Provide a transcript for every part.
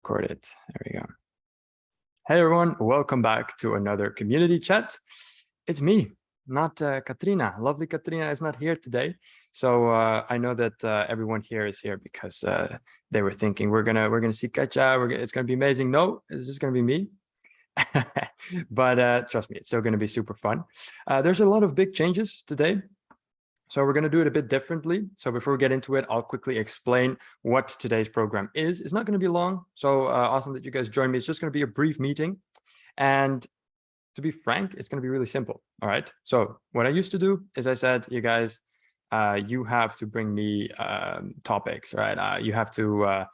record it. There we go. Hey everyone, welcome back to another community chat. It's me, not Katrina. Lovely Katrina is not here today. So I know that everyone here is here because they were thinking we're gonna see Katja. It's gonna be amazing. No, it's just gonna be me. But trust me, it's still gonna be super fun. There's a lot of big changes today. So we're going to do it a bit differently. So before we get into it, I'll quickly explain what today's program is. It's not going to be long. So awesome that you guys join me. It's just going to be a brief meeting. And to be frank, it's going to be really simple. All right. So what I used to do is I said, you guys, you have to bring me topics, right? You have to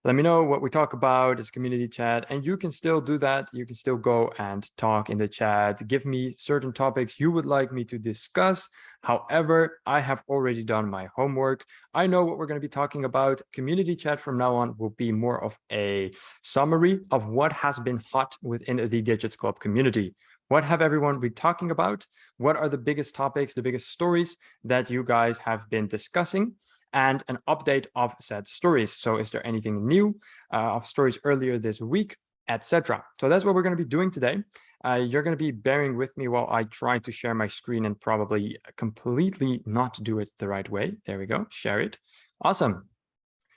let me know what we talk about. It's community chat, and you can still do that. You can still go and talk in the chat. Give me certain topics you would like me to discuss. However, I have already done my homework. I know what we're going to be talking about. Community chat from now on will be more of a summary of what has been hot within the Digits Club community. What have everyone been talking about? What are the biggest topics, the biggest stories that you guys have been discussing? And an update of said stories. So is there anything new of stories earlier this week, etc. So that's what we're going to be doing today. You're going to be bearing with me while I try to share my screen and probably completely not do it the right way. There we go. Share it. Awesome.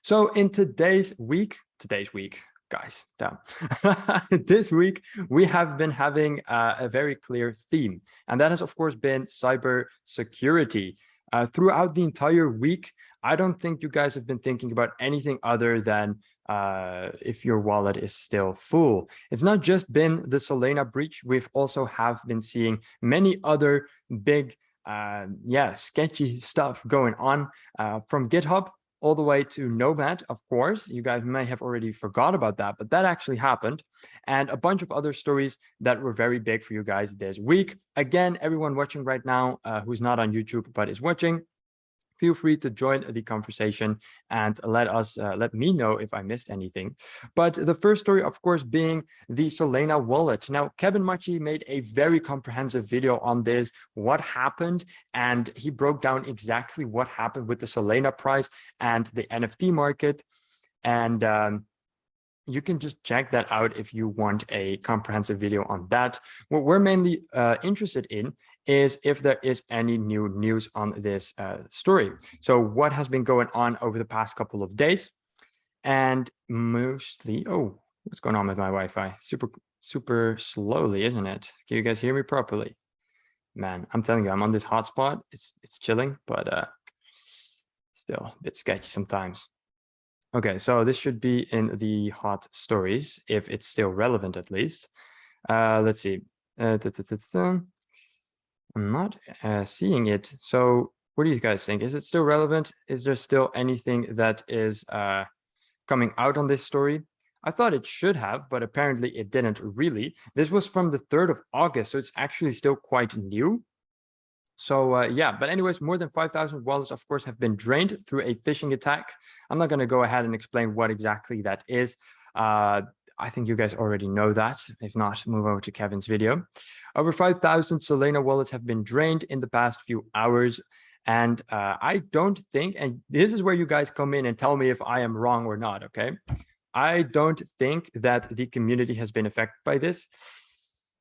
So in today's week, guys, damn. This week, we have been having a very clear theme, and that has, of course, been cyber security. Throughout the entire week, I don't think you guys have been thinking about anything other than if your wallet is still full. It's not just been the Solana breach. We've also have been seeing many other big, sketchy stuff going on from GitHub all the way to Nomad, of course. You guys may have already forgot about that, but that actually happened. And a bunch of other stories that were very big for you guys this week. Again, everyone watching right now who's not on YouTube but is watching, feel free to join the conversation and let me know if I missed anything. But the first story, of course, being the Solana wallet. Now, Kevin Machi made a very comprehensive video on this, what happened, and he broke down exactly what happened with the Solana price and the NFT market. And you can just check that out if you want a comprehensive video on that. What we're mainly interested in is if there is any new news on this story. So what has been going on over the past couple of days? And mostly, oh, what's going on with my Wi-Fi? Super slowly, isn't it? Can you guys hear me properly? Man, I'm telling you, I'm on this hotspot. It's chilling, but still a bit sketchy sometimes. Okay, so this should be in the hot stories, if it's still relevant at least. Let's see. I'm not seeing it. So what do you guys think? Is it still relevant? Is there still anything that is coming out on this story? I thought it should have, but apparently it didn't really. This was from the 3rd of August, so it's actually still quite new. So yeah, but anyways, more than 5,000 wallets, of course, have been drained through a phishing attack. I'm not going to go ahead and explain what exactly that is. I think you guys already know that. If not, move over to Kevin's video. Over 5,000 Solana wallets have been drained in the past few hours. And I don't think, and this is where you guys come in and tell me if I am wrong or not, okay? I don't think that the community has been affected by this.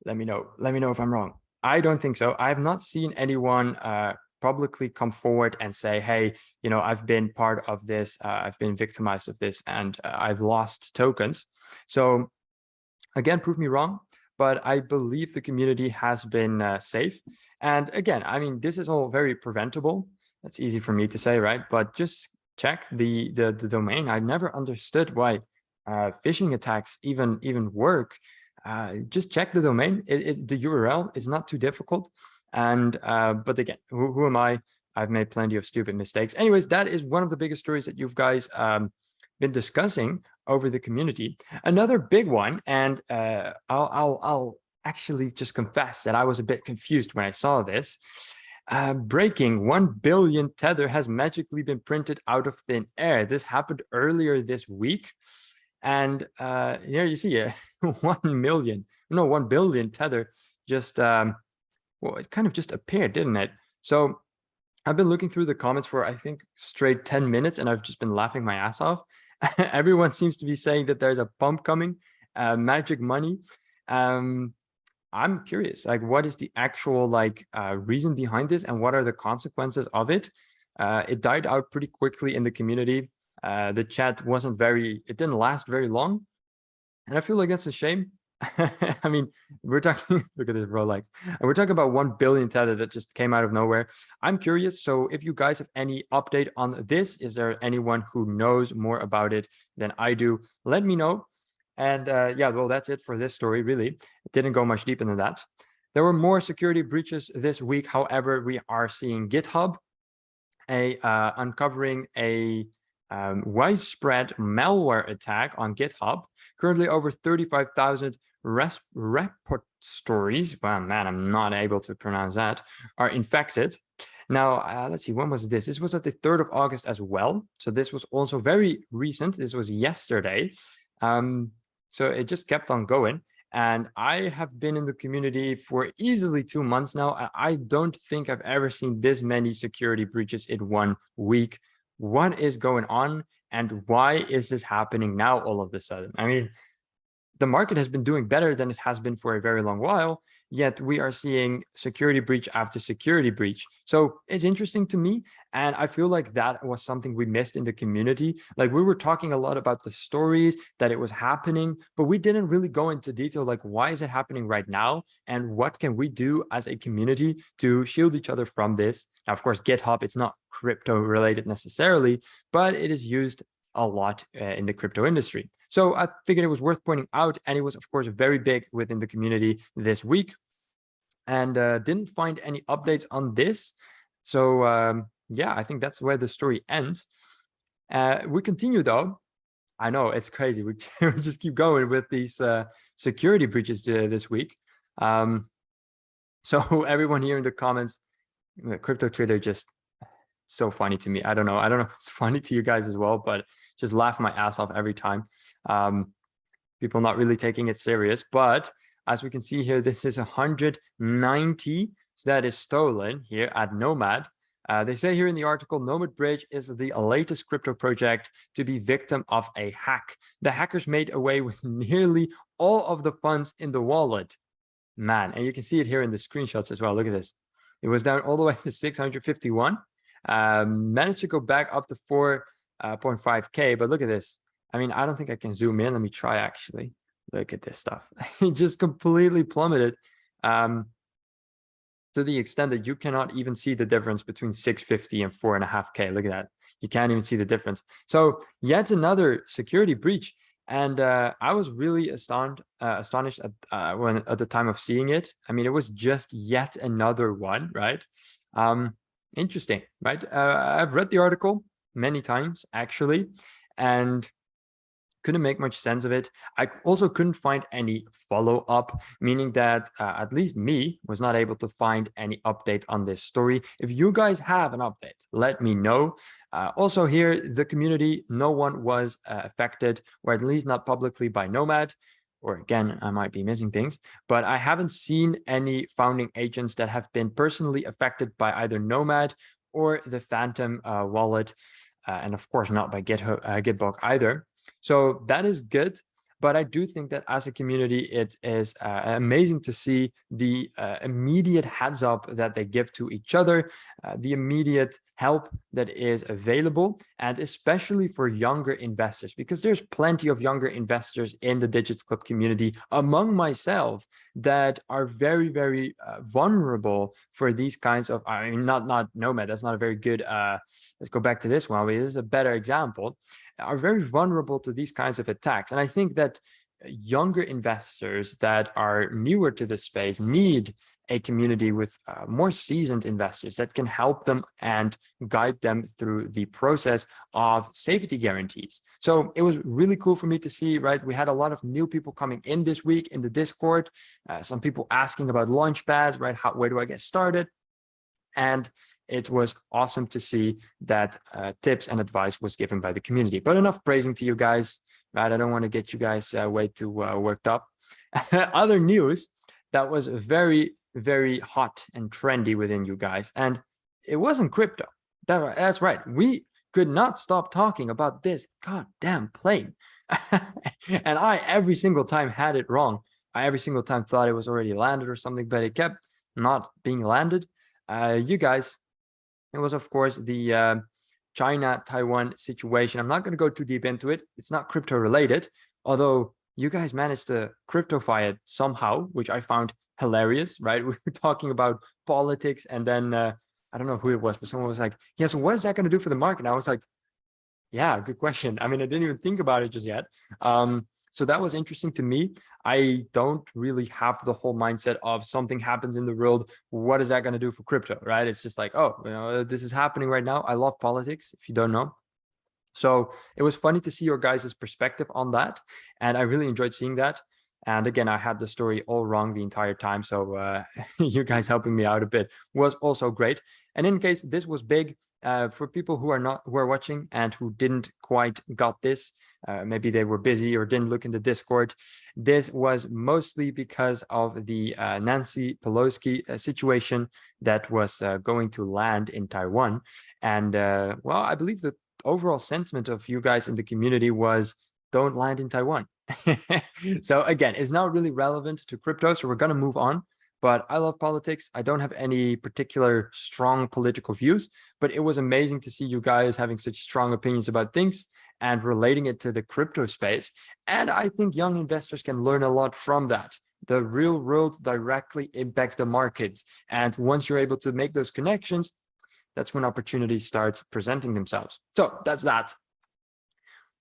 Let me know if I'm wrong. I don't think so. I have not seen anyone publicly come forward and say, hey, you know, I've been part of this, I've been victimized of this, and I've lost tokens. So again, prove me wrong, but I believe the community has been safe. And again, I mean, this is all very preventable. That's easy for me to say, right? But just check the domain. I never understood why phishing attacks even work. Just check the domain. The URL is not too difficult. And but again, who am I? I've made plenty of stupid mistakes. Anyways, that is one of the biggest stories that you guys been discussing over the community. Another big one, and I'll actually just confess that I was a bit confused when I saw this. Breaking 1 billion tether has magically been printed out of thin air. This happened earlier this week. And here you see 1 billion tether just, well, it kind of just appeared, didn't it? So I've been looking through the comments for, I think, straight 10 minutes, and I've just been laughing my ass off. Everyone seems to be saying that there's a pump coming, magic money. I'm curious, like, what is the actual reason behind this, and what are the consequences of it? It died out pretty quickly in the community. The chat it didn't last very long, and I feel like that's a shame. I mean, we're talking, look at this Rolex. We're talking about 1 billion tether that just came out of nowhere. I'm curious. So if you guys have any update on this, is there anyone who knows more about it than I do? Let me know. And yeah, well, that's it for this story, really. It didn't go much deeper than that. There were more security breaches this week. However, we are seeing GitHub uncovering a widespread malware attack on GitHub. Currently over 35,000 repositories, well, man, I'm not able to pronounce that, are infected. Now, let's see, when was this? This was at the 3rd of August as well. So this was also very recent. This was yesterday. So it just kept on going. And I have been in the community for easily 2 months now. I don't think I've ever seen this many security breaches in 1 week. What is going on, and why is this happening now all of a sudden? I mean, the market has been doing better than it has been for a very long while, yet we are seeing security breach after security breach. So it's interesting to me, and I feel like that was something we missed in the community. Like, we were talking a lot about the stories that it was happening, but we didn't really go into detail, like, why is it happening right now, and what can we do as a community to shield each other from this? Now, of course, GitHub, it's not crypto related necessarily, but it is used a lot in the crypto industry. So I figured it was worth pointing out, and it was, of course, very big within the community this week, and didn't find any updates on this. So yeah, I think that's where the story ends. We continue, though. I know, it's crazy. We just keep going with these security breaches this week. So everyone here in the comments, crypto trader, just so funny to me. I don't know if it's funny to you guys as well, but just laugh my ass off every time. People not really taking it serious, but as we can see here, this is 190 that is stolen here at Nomad. They say here in the article, Nomad Bridge is the latest crypto project to be victim of a hack. The hackers made away with nearly all of the funds in the wallet. Man, and you can see it here in the screenshots as well. Look at this. It was down all the way to 651. Managed to go back up to 4.5K, but look at this. I mean, I don't think I can zoom in. Let me try, actually. Look at this stuff. It just completely plummeted to the extent that you cannot even see the difference between 650 and 4.5K. Look at that. You can't even see the difference. So yet another security breach. And I was really astonished at the time of seeing it. I mean, it was just yet another one, right? Interesting, right? I've read the article many times, actually, and couldn't make much sense of it. I also couldn't find any follow-up, meaning that at least me was not able to find any update on this story. If you guys have an update, let me know. Also here, the community, no one was affected, or at least not publicly, by Nomad. Or again, I might be missing things, but I haven't seen any founding agents that have been personally affected by either Nomad or the Phantom wallet, and of course not by Gitbook either. So that is good, but I do think that as a community, it is amazing to see the immediate heads up that they give to each other, the immediate help that is available, and especially for younger investors, because there's plenty of younger investors in the Digits Club community, among myself, that are very, very vulnerable for these kinds of, I mean, not Nomad, that's not a very good, let's go back to this one, this is a better example, are very vulnerable to these kinds of attacks. And I think that younger investors that are newer to the space need a community with more seasoned investors that can help them and guide them through the process of safety guarantees. So it was really cool for me to see, right? We had a lot of new people coming in this week in the Discord, some people asking about Launchpad, right? Where do I get started? And it was awesome to see that tips and advice was given by the community. But enough praising to you guys, right? I don't want to get you guys way too worked up. Other news that was very, very hot and trendy within you guys, and it wasn't crypto. That's right. We could not stop talking about this goddamn plane. And I every single time had it wrong. I every single time thought it was already landed or something, but it kept not being landed. You guys, it was of course the China-Taiwan situation. I'm not going to go too deep into it. It's not crypto related, although you guys managed to cryptofy it somehow, which I found hilarious, right? We were talking about politics, and then I don't know who it was, but someone was like, yeah, so what is that going to do for the market? And I was like, yeah, good question. I mean, I didn't even think about it just yet. So that was interesting to me. I don't really have the whole mindset of something happens in the world, what is that going to do for crypto, right? It's just like, oh, you know, this is happening right now. I love politics, if you don't know. So it was funny to see your guys' perspective on that. And I really enjoyed seeing that. And again, I had the story all wrong the entire time. So you guys helping me out a bit was also great. And in case this was big, for people who are watching and who didn't quite got this, maybe they were busy or didn't look in the Discord. This was mostly because of the Nancy Pelosi situation that was going to land in Taiwan. And well, I believe the overall sentiment of you guys in the community was don't land in Taiwan. So again, it's not really relevant to crypto, so we're going to move on. But I love politics. I don't have any particular strong political views, but it was amazing to see you guys having such strong opinions about things and relating it to the crypto space. And I think young investors can learn a lot from that. The real world directly impacts the markets. And once you're able to make those connections, that's when opportunities start presenting themselves. So that's that.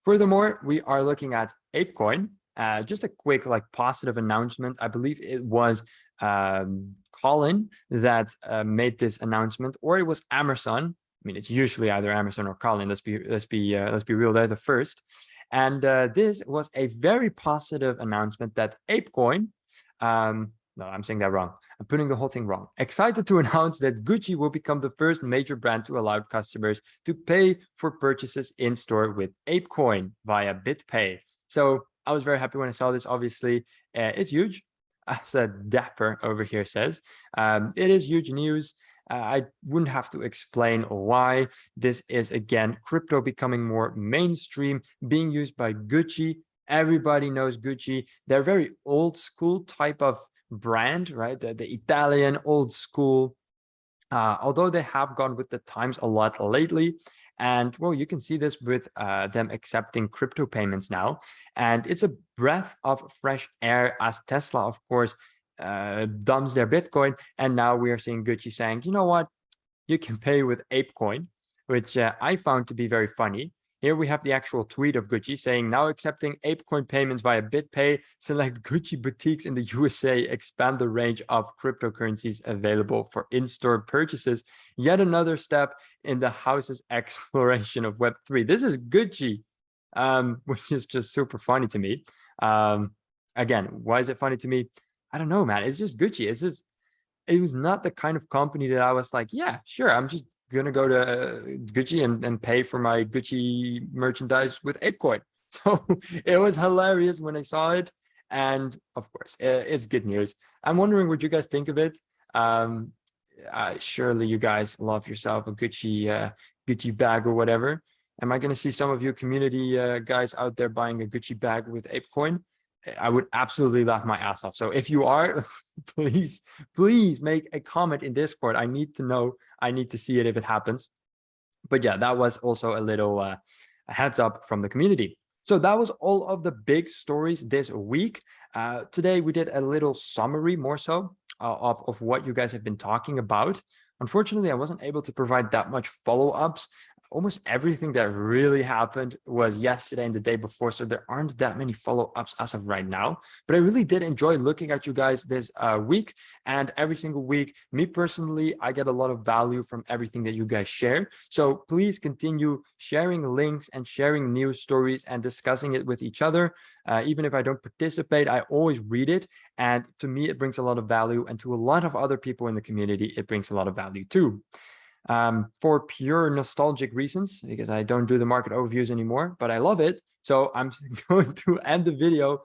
Furthermore, we are looking at ApeCoin. Just a quick positive announcement. I believe it was Colin that made this announcement, or it was Amazon. I mean, it's usually either Amazon or Colin. Let's be real. They're the first. And this was a very positive announcement that ApeCoin. No, I'm saying that wrong. I'm putting the whole thing wrong. Excited to announce that Gucci will become the first major brand to allow customers to pay for purchases in store with ApeCoin via BitPay. So I was very happy when I saw this. Obviously, it's huge, as a Dapper over here says. It is huge news. I wouldn't have to explain why. This is, again, crypto becoming more mainstream, being used by Gucci. Everybody knows Gucci. They're very old school type of brand, right? The Italian old school, although they have gone with the times a lot lately. And well, you can see this with them accepting crypto payments now. And it's a breath of fresh air as Tesla, of course, dumps their Bitcoin. And now we are seeing Gucci saying, you know what, you can pay with ApeCoin, which I found to be very funny. Here we have the actual tweet of Gucci saying, now accepting ApeCoin payments via BitPay, select Gucci boutiques in the USA, expand the range of cryptocurrencies available for in-store purchases. Yet another step in the house's exploration of Web3. This is Gucci, which is just super funny to me. Again, why is it funny to me? I don't know, man. It's just Gucci. It was not the kind of company that I was like, yeah, sure, I'm just gonna go to Gucci and pay for my Gucci merchandise with ApeCoin. So it was hilarious when I saw it, and of course it's good news. I'm wondering what you guys think of it. Surely you guys love yourself a Gucci bag or whatever. Am I gonna see some of you community guys out there buying a Gucci bag with ApeCoin? I would absolutely laugh my ass off. So if you are, please make a comment in Discord. I need to know. I need to see it if it happens. But yeah, that was also a little heads up from the community. So that was all of the big stories this week. Today we did a little summary, more so, of what you guys have been talking about. Unfortunately, I wasn't able to provide that much follow-ups. Almost everything that really happened was yesterday and the day before, so there aren't that many follow-ups as of right now. But I really did enjoy looking at you guys this week, and every single week. Me personally, I get a lot of value from everything that you guys share. So please continue sharing links and sharing news stories and discussing it with each other. Even if I don't participate, I always read it, and to me, it brings a lot of value, and to a lot of other people in the community, it brings a lot of value too. For pure nostalgic reasons, because I don't do the market overviews anymore, but I love it. So I'm going to end the video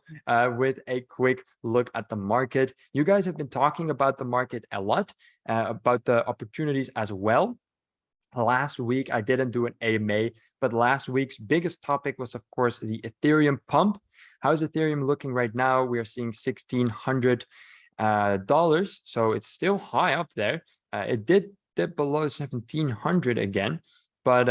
with a quick look at the market. You guys have been talking about the market a lot, about the opportunities as well. Last week, I didn't do an AMA, but last week's biggest topic was, of course, the Ethereum pump. How's Ethereum looking right now? We are seeing $1,600. So it's still high up there. It did dip below 1,700 again. But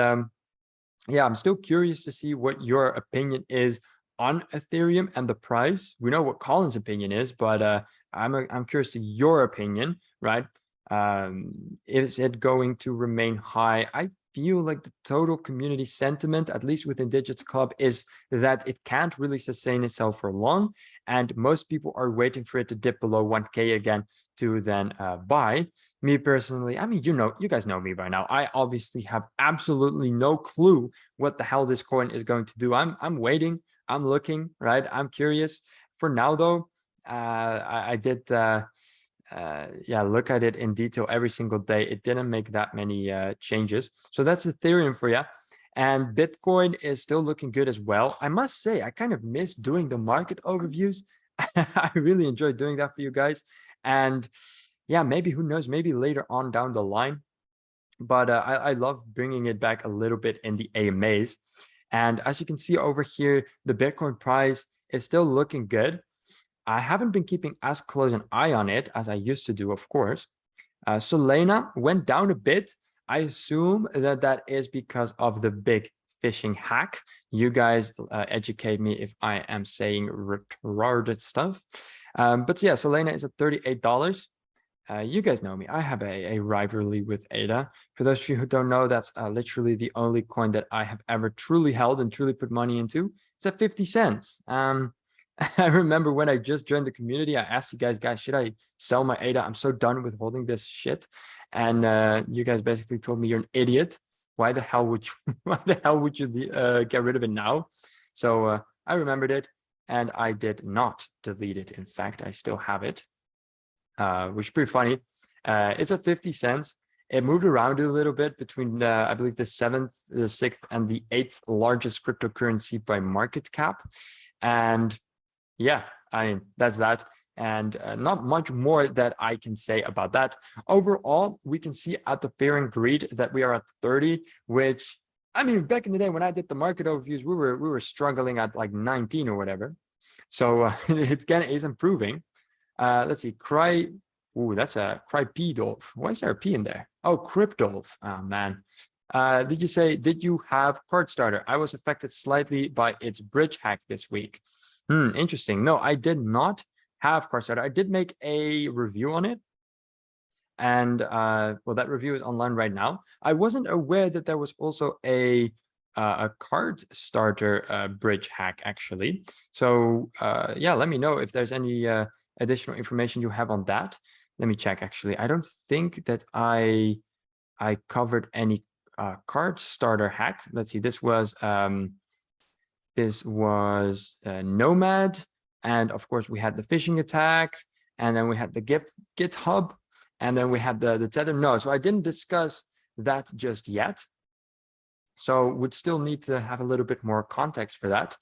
yeah, I'm still curious to see what your opinion is on Ethereum and the price. We know what Colin's opinion is, but I'm curious to your opinion, right? Is it going to remain high? I feel like the total community sentiment, at least within Digits Club, is that it can't really sustain itself for long, and most people are waiting for it to dip below 1K again to then buy. Me personally, I mean, you guys know me by now. I obviously have absolutely no clue what the hell this coin is going to do. I'm waiting, I'm looking, right? I'm curious. For now, though, I did yeah, look at it in detail every single day. It didn't make that many changes. So that's Ethereum for you. And Bitcoin is still looking good as well. I must say, I kind of miss doing the market overviews. I really enjoy doing that for you guys. And yeah, maybe, who knows, maybe later on down the line. But I love bringing it back a little bit in the AMAs. And as you can see over here, the Bitcoin price is still looking good. I haven't been keeping as close an eye on it as I used to do, of course. Solana went down a bit. I assume that that is because of the big phishing hack. You guys educate me if I am saying retarded stuff. But yeah, Solana is at $38. You guys know me. I have a rivalry with ADA. For those of you who don't know, that's literally the only coin that I have ever truly held and truly put money into. It's at 50 cents. I remember when I just joined the community, I asked you guys, should I sell my ADA? I'm so done with holding this shit. And you guys basically told me you're an idiot. Why the hell would you, get rid of it now? So I remembered it, and I did not delete it. In fact, I still have it, which is pretty funny. It's at 50 cents. It moved around a little bit between, I believe, the 7th, the 6th, and the 8th largest cryptocurrency by market cap. And yeah, I mean, that's that. And not much more that I can say about that. Overall, we can see at the fear and greed that we are at 30, which, I mean, back in the day when I did the market overviews, we were struggling at like 19 or whatever. So it's improving. Let's see, ooh, that's a Crypedolf. Why is there a P in there? Oh, Cryptolf. Oh man. Did you have Card Starter? I was affected slightly by its bridge hack this week. Interesting. No, I did not have Card Starter. I did make a review on it. And well, that review is online right now. I wasn't aware that there was also a Card Starter bridge hack, actually. So yeah, let me know if there's any additional information you have on that. Let me check, actually. I don't think that I covered any Card Starter hack. Let's see, this was Nomad, and of course we had the phishing attack, and then we had the GitHub, and then we had the Tether. No, so I didn't discuss that just yet. So would still need to have a little bit more context for that.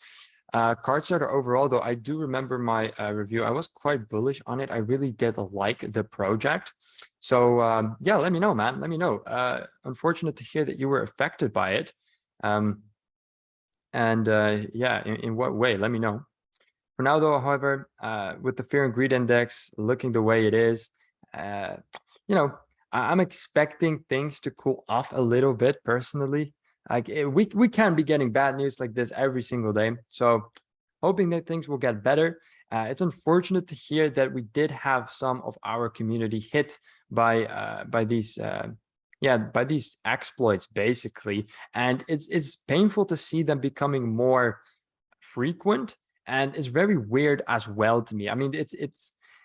Card Starter overall, though, I do remember my review. I was quite bullish on it. I really did like the project. So yeah, let me know, man. Let me know. Unfortunate to hear that you were affected by it. Yeah, in what way? Let me know. For now, though, however, with the fear and greed index looking the way it is, you know, I'm expecting things to cool off a little bit personally. Like we can't be getting bad news like this every single day. So hoping that things will get better. It's unfortunate to hear that we did have some of our community hit by these by these exploits, basically. And it's painful to see them becoming more frequent, and it's very weird as well to me. I mean,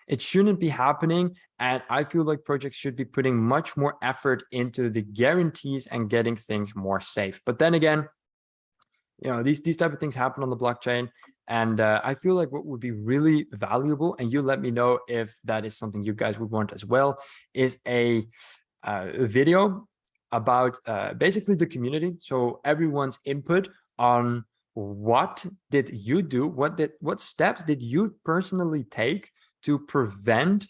it shouldn't be happening, and I feel like projects should be putting much more effort into the guarantees and getting things more safe. But then again, you know, these type of things happen on the blockchain, and I feel like what would be really valuable, and you let me know if that is something you guys would want as well, is a video about basically the community. So everyone's input on what did you do, what steps did you personally take to prevent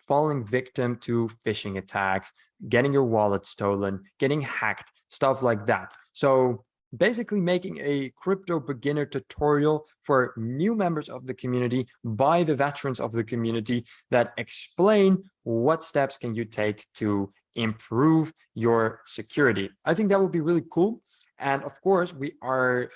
falling victim to phishing attacks, getting your wallet stolen, getting hacked, stuff like that. So basically making a crypto beginner tutorial for new members of the community by the veterans of the community that explain what steps can you take to improve your security. I think that would be really cool. And of course, we are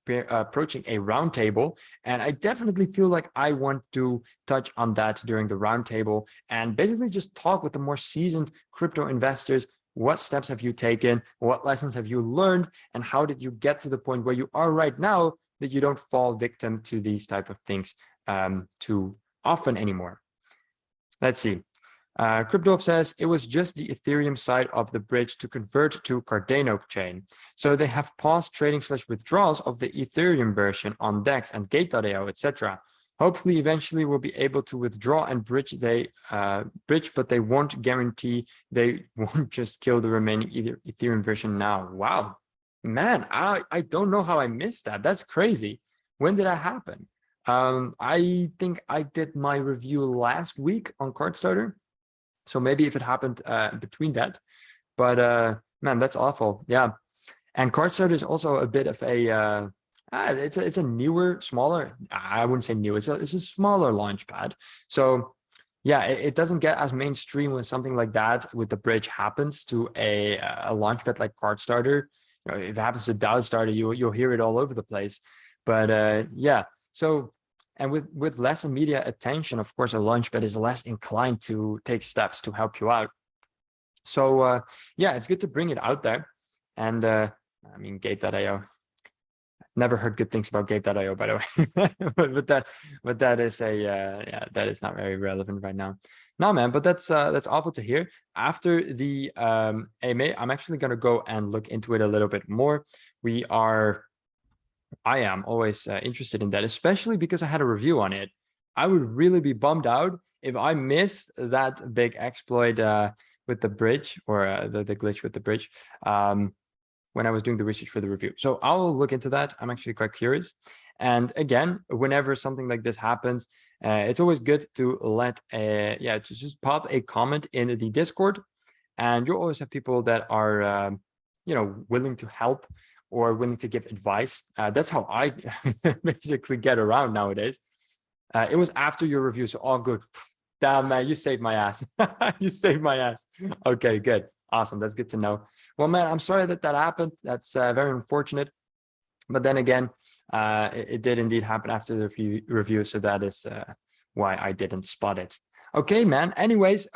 approaching a roundtable, and I definitely feel like I want to touch on that during the roundtable and basically just talk with the more seasoned crypto investors. What steps have you taken? What lessons have you learned? And how did you get to the point where you are right now that you don't fall victim to these type of things too often anymore? Let's see. Crypto says it was just the Ethereum side of the bridge to convert to Cardano chain. So they have paused trading/withdrawals of the Ethereum version on DEX and Gate.io, etc. Hopefully, eventually we'll be able to withdraw and bridge, but they won't guarantee they won't just kill the remaining Ethereum version now. Wow, man, I don't know how I missed that. That's crazy. When did that happen? I think I did my review last week on CardStarter. So maybe if it happened between that, but man, that's awful. Yeah, and CardStarter is also a bit of a it's a newer, smaller. I wouldn't say new. It's a smaller launchpad. So yeah, it doesn't get as mainstream when something like that with the bridge happens to a launchpad like CardStarter. You know, if it happens to DAO-Starter, you'll hear it all over the place. But yeah, so. And with less media attention, of course, a launchpad is less inclined to take steps to help you out. So yeah, it's good to bring it out there. And I mean, Gate.io. Never heard good things about Gate.io, by the way. but that is yeah, that is not very relevant right now. No, man, but that's awful to hear. After the AMA, I'm actually gonna go and look into it a little bit more. I am always interested in that, especially because I had a review on it. I would really be bummed out if I missed that big exploit with the bridge or the glitch with the bridge when I was doing the research for the review. So I'll look into that. I'm actually quite curious. And again, whenever something like this happens, it's always good to let just pop a comment in the Discord, and you'll always have people that are willing to help or willing to give advice. That's how I basically get around nowadays. It was after your review, so all good. Damn, man, you saved my ass. You saved my ass. Okay, good. Awesome. That's good to know. Well, man, I'm sorry that happened. That's very unfortunate. But then again, it did indeed happen after the review. So that is why I didn't spot it. Okay, man. Anyways,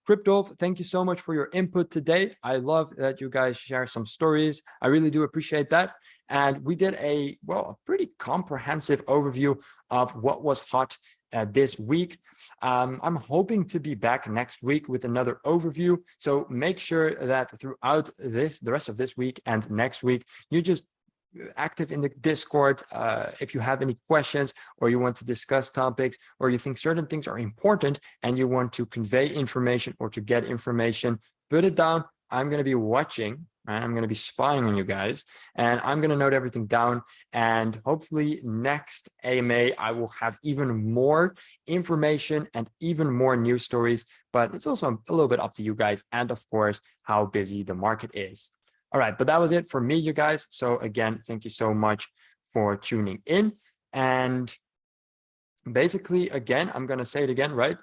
Crypto, thank you so much for your input today. I love that you guys share some stories. I really do appreciate that. And we did a pretty comprehensive overview of what was hot this week. I'm hoping to be back next week with another overview. So make sure that throughout the rest of this week and next week, you just active in the Discord. If you have any questions or you want to discuss topics or you think certain things are important and you want to convey information or to get information, put it down. I'm going to be watching, right? I'm going to be spying on you guys, and I'm going to note everything down. And hopefully next AMA, I will have even more information and even more news stories, but it's also a little bit up to you guys. And of course, how busy the market is. All right, but that was it for me, you guys. So again, thank you so much for tuning in. And basically, again, I'm going to say it again, right?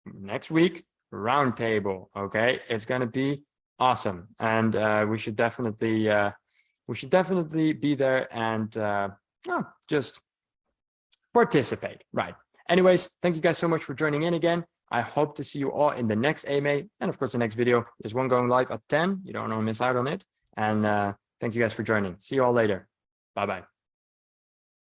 Next week, roundtable, okay? It's going to be awesome. And we should definitely be there and just participate, right? Anyways, thank you guys so much for joining in again. I hope to see you all in the next AMA. And of course, the next video. There's one going live at 10. You don't want to miss out on it. And thank you guys for joining. See you all later. Bye-bye.